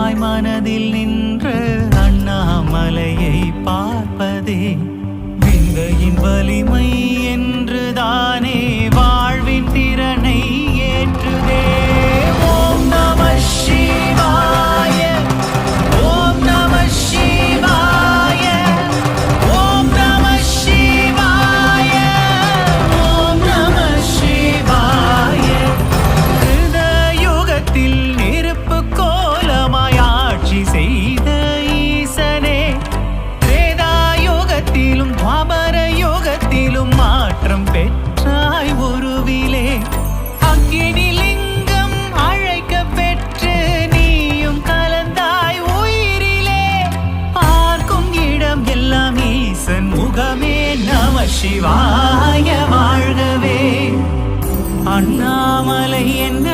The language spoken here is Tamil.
தெளிவாய் மனதில் நின்று அண்ணாமலையை பார்ப்பதே விந்தையின் வலிமை என்றுதானே வாழ்வின் திறனை ஏற்றுதே. ஓம் நம சிவாய, ஓம் நம சிவாய, ஓம் நம சிவாய, ஓம் நம சிவாய. ஹிருதயுகத்தில் நெருப்பு கோலமாய் ஆட்சி செய்த ஈசனே, திரேதாயுகத்திலும் துவாபர யுகத்திலும் மாற்றம் பெற்றாய் உருவிலே. அக்கினி லிங்கம் அழைக்க பெற்று நீயும் கலந்தாய் உயிரிலே. பார்க்கும் இடம் எல்லாம் ஈசன் முகமே. நம சிவாய வாழ்கவே. அண்ணாமலை என்ன